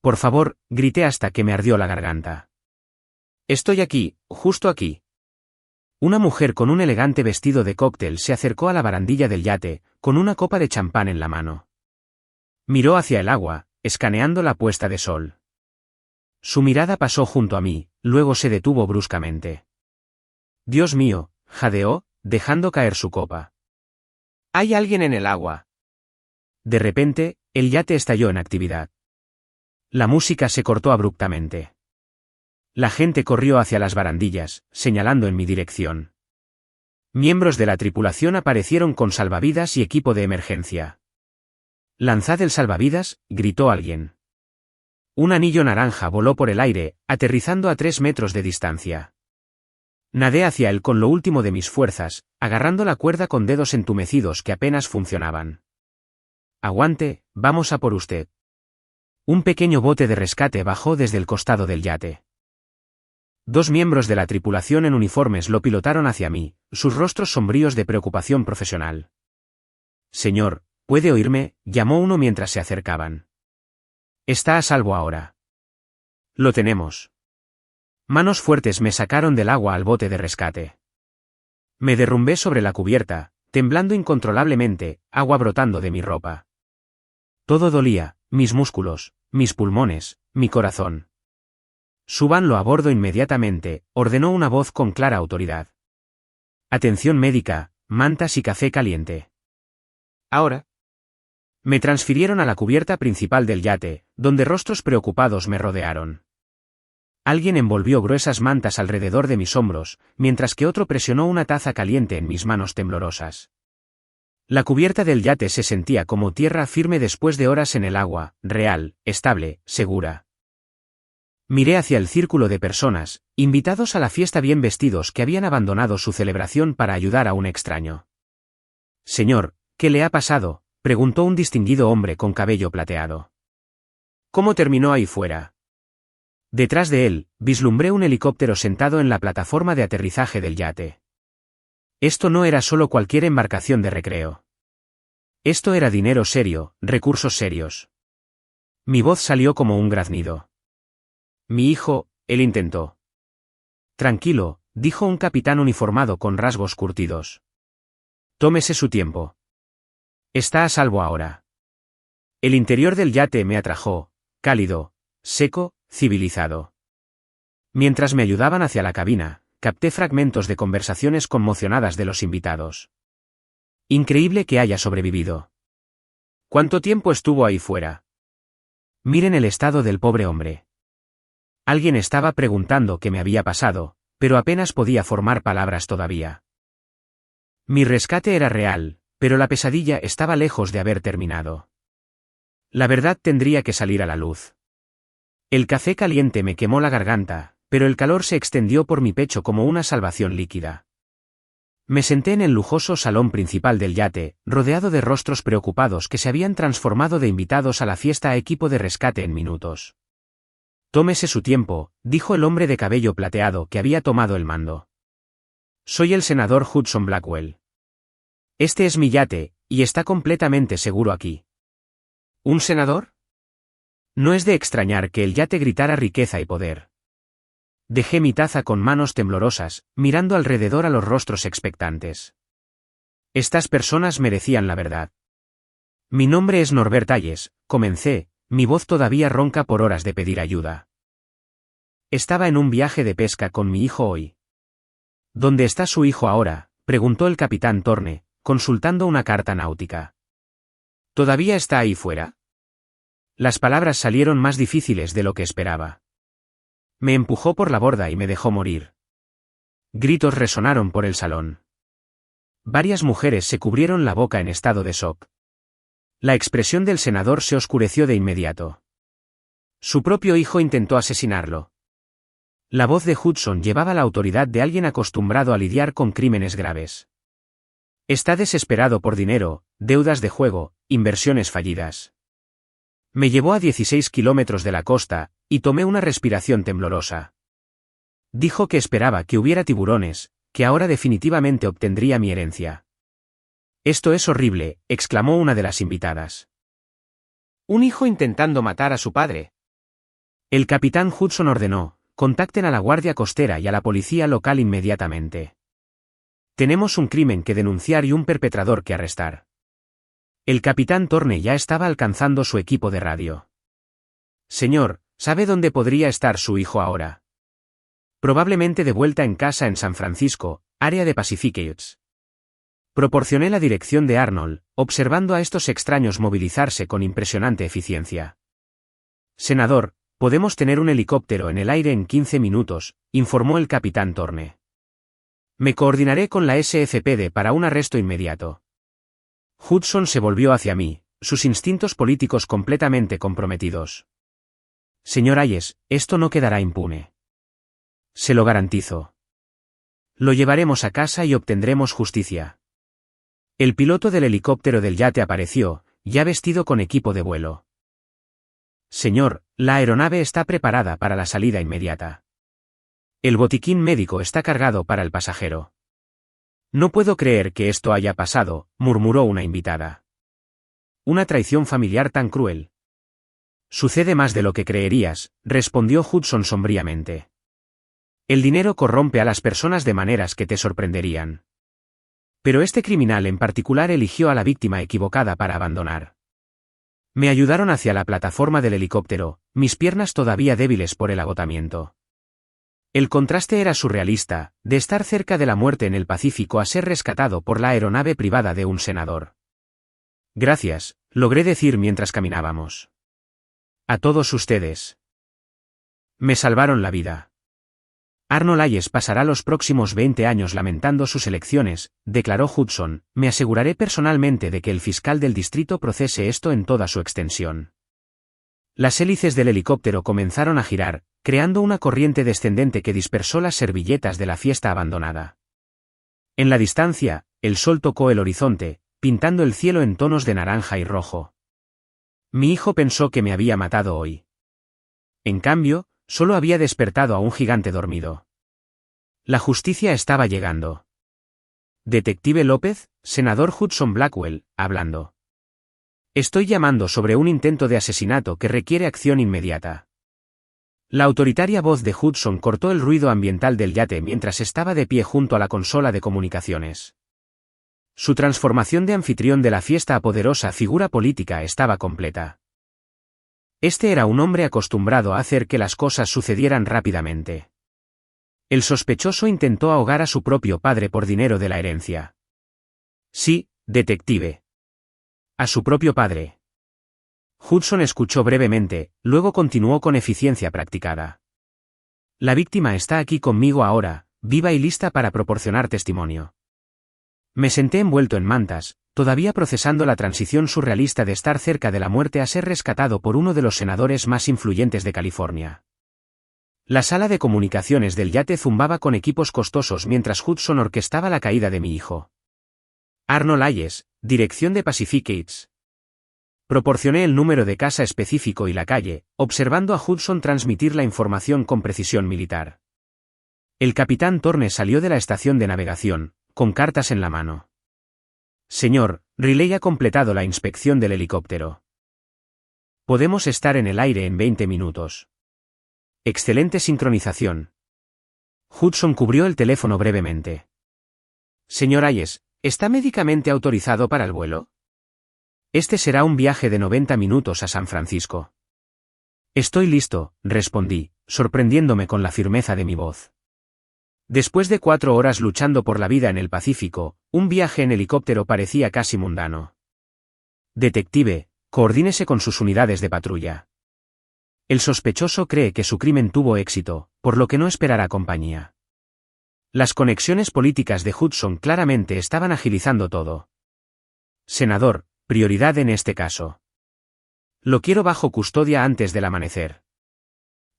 Por favor, grité hasta que me ardió la garganta. Estoy aquí, justo aquí. Una mujer con un elegante vestido de cóctel se acercó a la barandilla del yate, con una copa de champán en la mano. Miró hacia el agua, escaneando la puesta de sol. Su mirada pasó junto a mí, luego se detuvo bruscamente. Dios mío, jadeó, dejando caer su copa. ¿Hay alguien en el agua? De repente, el yate estalló en actividad. La música se cortó abruptamente. La gente corrió hacia las barandillas, señalando en mi dirección. Miembros de la tripulación aparecieron con salvavidas y equipo de emergencia. «¡Lanzad el salvavidas!», gritó alguien. Un anillo naranja voló por el aire, aterrizando a 3 metros de distancia. Nadé hacia él con lo último de mis fuerzas, agarrando la cuerda con dedos entumecidos que apenas funcionaban. «Aguante, vamos a por usted». Un pequeño bote de rescate bajó desde el costado del yate. 2 miembros de la tripulación en uniformes lo pilotaron hacia mí, sus rostros sombríos de preocupación profesional. «Señor, ¿puede oírme?», llamó uno mientras se acercaban. «Está a salvo ahora». «Lo tenemos». Manos fuertes me sacaron del agua al bote de rescate. Me derrumbé sobre la cubierta, temblando incontrolablemente, agua brotando de mi ropa. Todo dolía, mis músculos, mis pulmones, mi corazón. «Súbanlo a bordo inmediatamente», ordenó una voz con clara autoridad. «Atención médica, mantas y café caliente». «Ahora». Me transfirieron a la cubierta principal del yate, donde rostros preocupados me rodearon. Alguien envolvió gruesas mantas alrededor de mis hombros, mientras que otro presionó una taza caliente en mis manos temblorosas. La cubierta del yate se sentía como tierra firme después de horas en el agua, real, estable, segura. Miré hacia el círculo de personas, invitados a la fiesta bien vestidos que habían abandonado su celebración para ayudar a un extraño. «Señor, ¿qué le ha pasado?», preguntó un distinguido hombre con cabello plateado. «¿Cómo terminó ahí fuera?». Detrás de él, vislumbré un helicóptero sentado en la plataforma de aterrizaje del yate. Esto no era solo cualquier embarcación de recreo. Esto era dinero serio, recursos serios. Mi voz salió como un graznido. «Mi hijo», él intentó. «Tranquilo», dijo un capitán uniformado con rasgos curtidos. «Tómese su tiempo. Está a salvo ahora». El interior del yate me atrajo, cálido, seco, civilizado. Mientras me ayudaban hacia la cabina, capté fragmentos de conversaciones conmocionadas de los invitados. «Increíble que haya sobrevivido. ¿Cuánto tiempo estuvo ahí fuera? Miren el estado del pobre hombre». Alguien estaba preguntando qué me había pasado, pero apenas podía formar palabras todavía. Mi rescate era real, pero la pesadilla estaba lejos de haber terminado. La verdad tendría que salir a la luz. El café caliente me quemó la garganta, pero el calor se extendió por mi pecho como una salvación líquida. Me senté en el lujoso salón principal del yate, rodeado de rostros preocupados que se habían transformado de invitados a la fiesta a equipo de rescate en minutos. «Tómese su tiempo», dijo el hombre de cabello plateado que había tomado el mando. «Soy el senador Hudson Blackwell. Este es mi yate, y está completamente seguro aquí». ¿Un senador? No es de extrañar que el yate gritara riqueza y poder. Dejé mi taza con manos temblorosas, mirando alrededor a los rostros expectantes. Estas personas merecían la verdad. Mi nombre es Norbert Hayes, comencé, mi voz todavía ronca por horas de pedir ayuda. Estaba en un viaje de pesca con mi hijo hoy. ¿Dónde está su hijo ahora?, preguntó el capitán Thorne, consultando una carta náutica. ¿Todavía está ahí fuera? Las palabras salieron más difíciles de lo que esperaba. Me empujó por la borda y me dejó morir. Gritos resonaron por el salón. Varias mujeres se cubrieron la boca en estado de shock. La expresión del senador se oscureció de inmediato. Su propio hijo intentó asesinarlo. La voz de Hudson llevaba la autoridad de alguien acostumbrado a lidiar con crímenes graves. Está desesperado por dinero, deudas de juego, inversiones fallidas. Me llevó a 16 kilómetros de la costa, y tomé una respiración temblorosa. Dijo que esperaba que hubiera tiburones, que ahora definitivamente obtendría mi herencia. Esto es horrible, exclamó una de las invitadas. Un hijo intentando matar a su padre. El capitán Hudson ordenó: contacten a la Guardia Costera y a la policía local inmediatamente. Tenemos un crimen que denunciar y un perpetrador que arrestar. El capitán Thorne ya estaba alcanzando su equipo de radio. Señor, ¿sabe dónde podría estar su hijo ahora? Probablemente de vuelta en casa en San Francisco, área de Pacific Heights. Proporcioné la dirección de Arnold, observando a estos extraños movilizarse con impresionante eficiencia. Senador, podemos tener un helicóptero en el aire en 15 minutos, informó el capitán Thorne. Me coordinaré con la SFPD para un arresto inmediato. Hudson se volvió hacia mí, sus instintos políticos completamente comprometidos. Señor Hayes, esto no quedará impune. Se lo garantizo. Lo llevaremos a casa y obtendremos justicia. El piloto del helicóptero del yate apareció, ya vestido con equipo de vuelo. Señor, la aeronave está preparada para la salida inmediata. El botiquín médico está cargado para el pasajero. No puedo creer que esto haya pasado, murmuró una invitada. Una traición familiar tan cruel. Sucede más de lo que creerías, respondió Hudson sombríamente. El dinero corrompe a las personas de maneras que te sorprenderían. Pero este criminal en particular eligió a la víctima equivocada para abandonar. Me ayudaron hacia la plataforma del helicóptero, mis piernas todavía débiles por el agotamiento. El contraste era surrealista, de estar cerca de la muerte en el Pacífico a ser rescatado por la aeronave privada de un senador. Gracias, logré decir mientras caminábamos. A todos ustedes. Me salvaron la vida. Arnold Hayes pasará los próximos 20 años lamentando sus elecciones, declaró Hudson, me aseguraré personalmente de que el fiscal del distrito procese esto en toda su extensión. Las hélices del helicóptero comenzaron a girar, creando una corriente descendente que dispersó las servilletas de la fiesta abandonada. En la distancia, el sol tocó el horizonte, pintando el cielo en tonos de naranja y rojo. Mi hijo pensó que me había matado hoy. En cambio, solo había despertado a un gigante dormido. La justicia estaba llegando. Detective López, senador Hudson Blackwell, hablando. Estoy llamando sobre un intento de asesinato que requiere acción inmediata. La autoritaria voz de Hudson cortó el ruido ambiental del yate mientras estaba de pie junto a la consola de comunicaciones. Su transformación de anfitrión de la fiesta a poderosa figura política estaba completa. Este era un hombre acostumbrado a hacer que las cosas sucedieran rápidamente. El sospechoso intentó ahogar a su propio padre por dinero de la herencia. Sí, detective. A su propio padre. Hudson escuchó brevemente, luego continuó con eficiencia practicada. La víctima está aquí conmigo ahora, viva y lista para proporcionar testimonio. Me senté envuelto en mantas, todavía procesando la transición surrealista de estar cerca de la muerte a ser rescatado por uno de los senadores más influyentes de California. La sala de comunicaciones del yate zumbaba con equipos costosos mientras Hudson orquestaba la caída de mi hijo. Arnold Hayes, dirección de Pacific Heights. Proporcioné el número de casa específico y la calle, observando a Hudson transmitir la información con precisión militar. El capitán Thorne salió de la estación de navegación, con cartas en la mano. Señor, Riley ha completado la inspección del helicóptero. Podemos estar en el aire en 20 minutos. Excelente sincronización. Hudson cubrió el teléfono brevemente. Señor Hayes, ¿está médicamente autorizado para el vuelo? Este será un viaje de 90 minutos a San Francisco. Estoy listo, respondí, sorprendiéndome con la firmeza de mi voz. Después de 4 horas luchando por la vida en el Pacífico, un viaje en helicóptero parecía casi mundano. Detective, coordínese con sus unidades de patrulla. El sospechoso cree que su crimen tuvo éxito, por lo que no esperará compañía. Las conexiones políticas de Hudson claramente estaban agilizando todo. Senador, prioridad en este caso. Lo quiero bajo custodia antes del amanecer.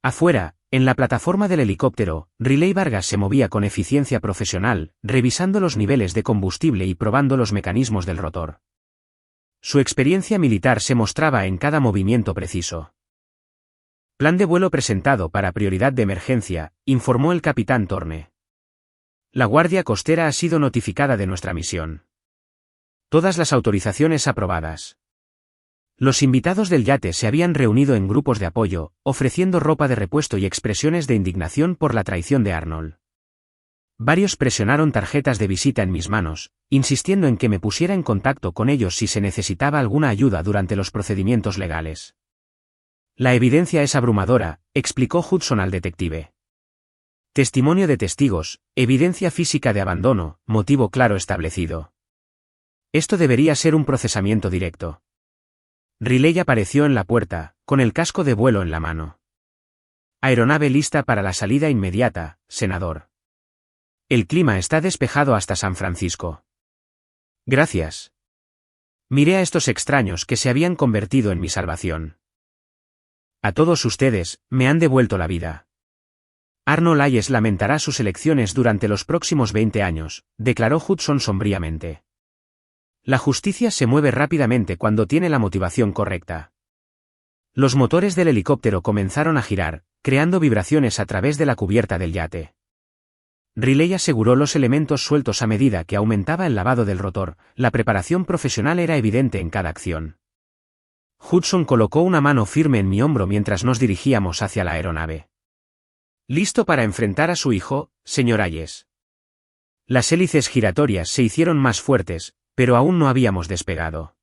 Afuera, en la plataforma del helicóptero, Riley Vargas se movía con eficiencia profesional, revisando los niveles de combustible y probando los mecanismos del rotor. Su experiencia militar se mostraba en cada movimiento preciso. Plan de vuelo presentado para prioridad de emergencia, informó el capitán Torne. La Guardia Costera ha sido notificada de nuestra misión. Todas las autorizaciones aprobadas. Los invitados del yate se habían reunido en grupos de apoyo, ofreciendo ropa de repuesto y expresiones de indignación por la traición de Arnold. Varios presionaron tarjetas de visita en mis manos, insistiendo en que me pusiera en contacto con ellos si se necesitaba alguna ayuda durante los procedimientos legales. La evidencia es abrumadora, explicó Hudson al detective. Testimonio de testigos, evidencia física de abandono, motivo claro establecido. Esto debería ser un procesamiento directo. Riley apareció en la puerta, con el casco de vuelo en la mano. Aeronave lista para la salida inmediata, senador. El clima está despejado hasta San Francisco. Gracias. Miré a estos extraños que se habían convertido en mi salvación. A todos ustedes, me han devuelto la vida. Arnold Hayes lamentará sus elecciones durante los próximos 20 años, declaró Hudson sombríamente. La justicia se mueve rápidamente cuando tiene la motivación correcta. Los motores del helicóptero comenzaron a girar, creando vibraciones a través de la cubierta del yate. Riley aseguró los elementos sueltos a medida que aumentaba el lavado del rotor, la preparación profesional era evidente en cada acción. Hudson colocó una mano firme en mi hombro mientras nos dirigíamos hacia la aeronave. ¿Listo para enfrentar a su hijo, señor Hayes? Las hélices giratorias se hicieron más fuertes, pero aún no habíamos despegado.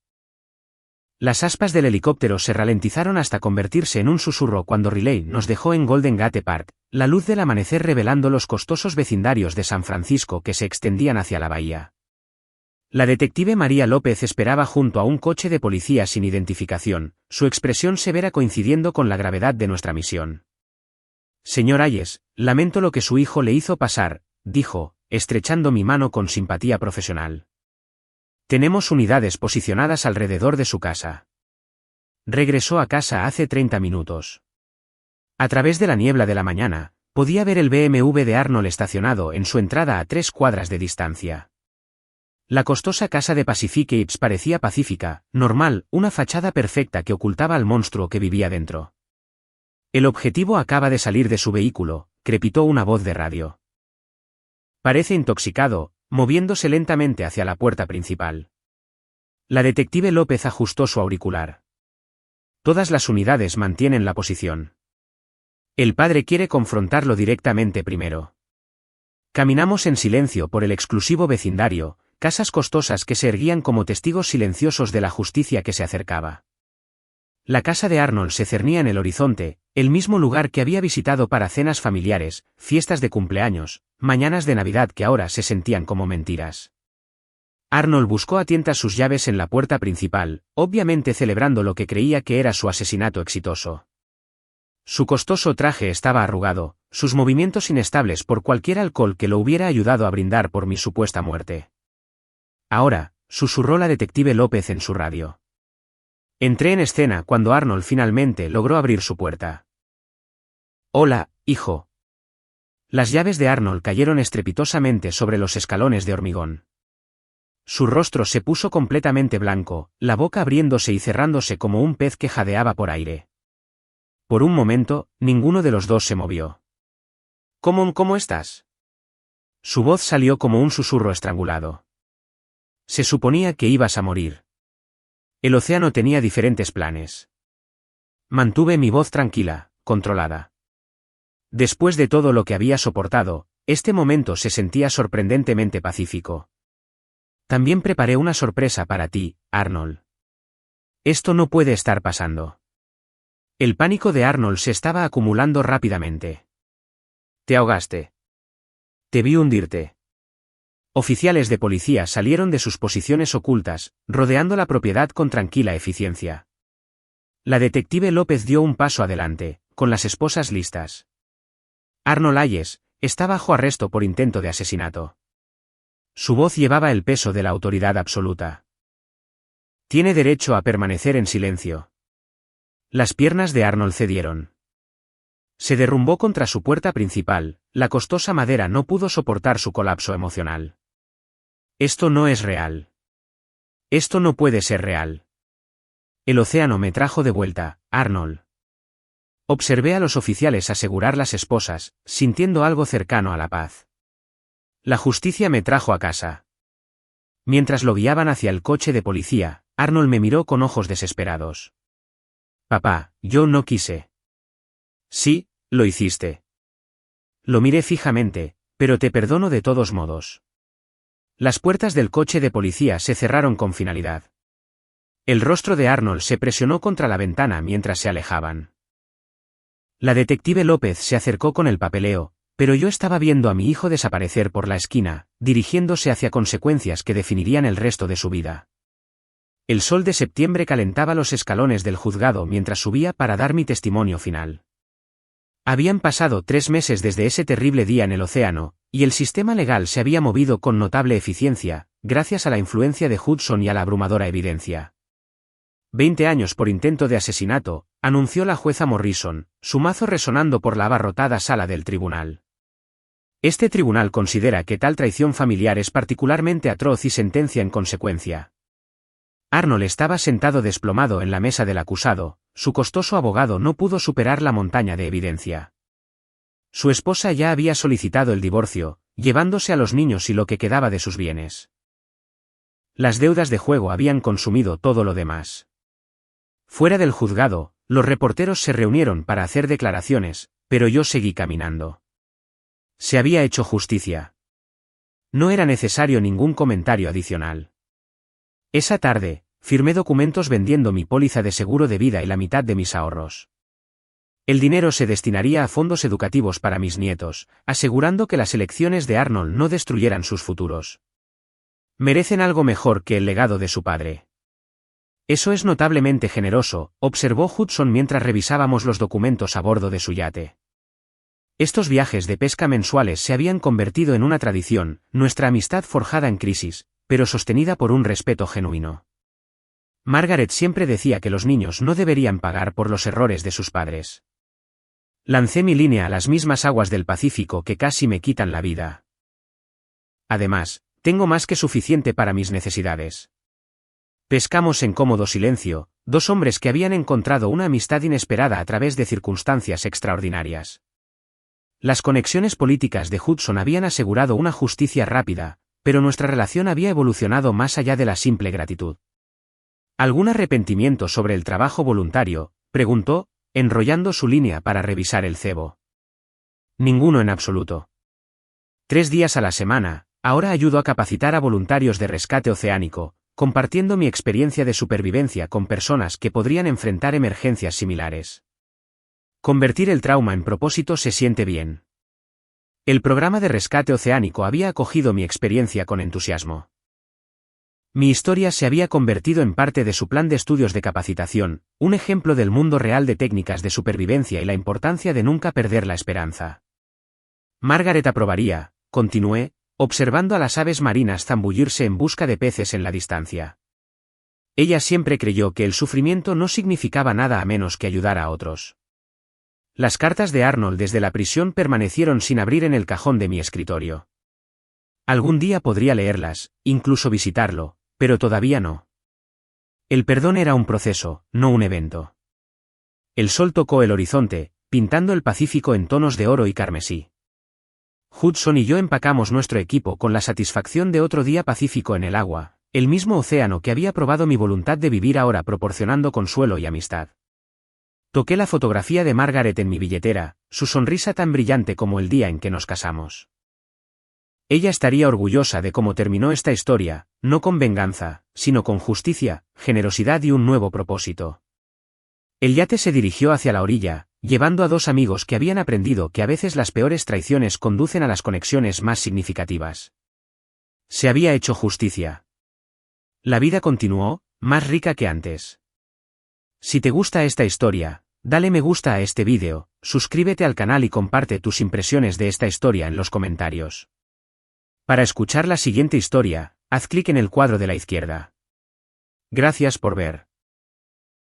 Las aspas del helicóptero se ralentizaron hasta convertirse en un susurro cuando Riley nos dejó en Golden Gate Park, la luz del amanecer revelando los costosos vecindarios de San Francisco que se extendían hacia la bahía. La detective María López esperaba junto a un coche de policía sin identificación, su expresión severa coincidiendo con la gravedad de nuestra misión. Señor Hayes, lamento lo que su hijo le hizo pasar, dijo, estrechando mi mano con simpatía profesional. Tenemos unidades posicionadas alrededor de su casa. Regresó a casa hace 30 minutos. A través de la niebla de la mañana, podía ver el BMW de Arnold estacionado en su entrada a 3 cuadras de distancia. La costosa casa de Pacific Heights parecía pacífica, normal, una fachada perfecta que ocultaba al monstruo que vivía dentro. El objetivo acaba de salir de su vehículo, crepitó una voz de radio. Parece intoxicado, moviéndose lentamente hacia la puerta principal. La detective López ajustó su auricular. Todas las unidades mantienen la posición. El padre quiere confrontarlo directamente primero. Caminamos en silencio por el exclusivo vecindario, casas costosas que se erguían como testigos silenciosos de la justicia que se acercaba. La casa de Arnold se cernía en el horizonte, el mismo lugar que había visitado para cenas familiares, fiestas de cumpleaños, mañanas de Navidad que ahora se sentían como mentiras. Arnold buscó a tientas sus llaves en la puerta principal, obviamente celebrando lo que creía que era su asesinato exitoso. Su costoso traje estaba arrugado, sus movimientos inestables por cualquier alcohol que lo hubiera ayudado a brindar por mi supuesta muerte. Ahora, susurró la detective López en su radio. Entré en escena cuando Arnold finalmente logró abrir su puerta. Hola, hijo. Las llaves de Arnold cayeron estrepitosamente sobre los escalones de hormigón. Su rostro se puso completamente blanco, la boca abriéndose y cerrándose como un pez que jadeaba por aire. Por un momento, ninguno de los dos se movió. ¿Cómo estás? Su voz salió como un susurro estrangulado. Se suponía que ibas a morir. El océano tenía diferentes planes. Mantuve mi voz tranquila, controlada. Después de todo lo que había soportado, este momento se sentía sorprendentemente pacífico. También preparé una sorpresa para ti, Arnold. Esto no puede estar pasando. El pánico de Arnold se estaba acumulando rápidamente. Te ahogaste. Te vi hundirte. Oficiales de policía salieron de sus posiciones ocultas, rodeando la propiedad con tranquila eficiencia. La detective López dio un paso adelante, con las esposas listas. Arnold Hayes está bajo arresto por intento de asesinato. Su voz llevaba el peso de la autoridad absoluta. Tiene derecho a permanecer en silencio. Las piernas de Arnold cedieron. Se derrumbó contra su puerta principal, la costosa madera no pudo soportar su colapso emocional. Esto no es real. Esto no puede ser real. El océano me trajo de vuelta, Arnold. Observé a los oficiales asegurar las esposas, sintiendo algo cercano a la paz. La justicia me trajo a casa. Mientras lo guiaban hacia el coche de policía, Arnold me miró con ojos desesperados. Papá, yo no quise. Sí, lo hiciste. Lo miré fijamente, pero te perdono de todos modos. Las puertas del coche de policía se cerraron con finalidad. El rostro de Arnold se presionó contra la ventana mientras se alejaban. La detective López se acercó con el papeleo, pero yo estaba viendo a mi hijo desaparecer por la esquina, dirigiéndose hacia consecuencias que definirían el resto de su vida. El sol de septiembre calentaba los escalones del juzgado mientras subía para dar mi testimonio final. Habían pasado 3 meses desde ese terrible día en el océano, y el sistema legal se había movido con notable eficiencia, gracias a la influencia de Hudson y a la abrumadora evidencia. 20 años por intento de asesinato, anunció la jueza Morrison, su mazo resonando por la abarrotada sala del tribunal. Este tribunal considera que tal traición familiar es particularmente atroz y sentencia en consecuencia. Arnold estaba sentado desplomado en la mesa del acusado, su costoso abogado no pudo superar la montaña de evidencia. Su esposa ya había solicitado el divorcio, llevándose a los niños y lo que quedaba de sus bienes. Las deudas de juego habían consumido todo lo demás. Fuera del juzgado, los reporteros se reunieron para hacer declaraciones, pero yo seguí caminando. Se había hecho justicia. No era necesario ningún comentario adicional. Esa tarde, firmé documentos vendiendo mi póliza de seguro de vida y la mitad de mis ahorros. El dinero se destinaría a fondos educativos para mis nietos, asegurando que las elecciones de Arnold no destruyeran sus futuros. Merecen algo mejor que el legado de su padre. Eso es notablemente generoso, observó Hudson mientras revisábamos los documentos a bordo de su yate. Estos viajes de pesca mensuales se habían convertido en una tradición, nuestra amistad forjada en crisis, pero sostenida por un respeto genuino. Margaret siempre decía que los niños no deberían pagar por los errores de sus padres. Lancé mi línea a las mismas aguas del Pacífico que casi me quitan la vida. Además, tengo más que suficiente para mis necesidades. Pescamos en cómodo silencio, 2 hombres que habían encontrado una amistad inesperada a través de circunstancias extraordinarias. Las conexiones políticas de Hudson habían asegurado una justicia rápida, pero nuestra relación había evolucionado más allá de la simple gratitud. ¿Algún arrepentimiento sobre el trabajo voluntario?, preguntó, enrollando su línea para revisar el cebo. Ninguno en absoluto. 3 días a la semana, ahora ayudo a capacitar a voluntarios de rescate oceánico, compartiendo mi experiencia de supervivencia con personas que podrían enfrentar emergencias similares. Convertir el trauma en propósito se siente bien. El programa de rescate oceánico había acogido mi experiencia con entusiasmo. Mi historia se había convertido en parte de su plan de estudios de capacitación, un ejemplo del mundo real de técnicas de supervivencia y la importancia de nunca perder la esperanza. Margaret aprobaría, continué, observando a las aves marinas zambullirse en busca de peces en la distancia. Ella siempre creyó que el sufrimiento no significaba nada a menos que ayudar a otros. Las cartas de Arnold desde la prisión permanecieron sin abrir en el cajón de mi escritorio. Algún día podría leerlas, incluso visitarlo, pero todavía no. El perdón era un proceso, no un evento. El sol tocó el horizonte, pintando el Pacífico en tonos de oro y carmesí. Hudson y yo empacamos nuestro equipo con la satisfacción de otro día pacífico en el agua, el mismo océano que había probado mi voluntad de vivir ahora proporcionando consuelo y amistad. Toqué la fotografía de Margaret en mi billetera, su sonrisa tan brillante como el día en que nos casamos. Ella estaría orgullosa de cómo terminó esta historia, no con venganza, sino con justicia, generosidad y un nuevo propósito. El yate se dirigió hacia la orilla, llevando a dos amigos que habían aprendido que a veces las peores traiciones conducen a las conexiones más significativas. Se había hecho justicia. La vida continuó, más rica que antes. Si te gusta esta historia, dale me gusta a este vídeo, suscríbete al canal y comparte tus impresiones de esta historia en los comentarios. Para escuchar la siguiente historia, haz clic en el cuadro de la izquierda. Gracias por ver.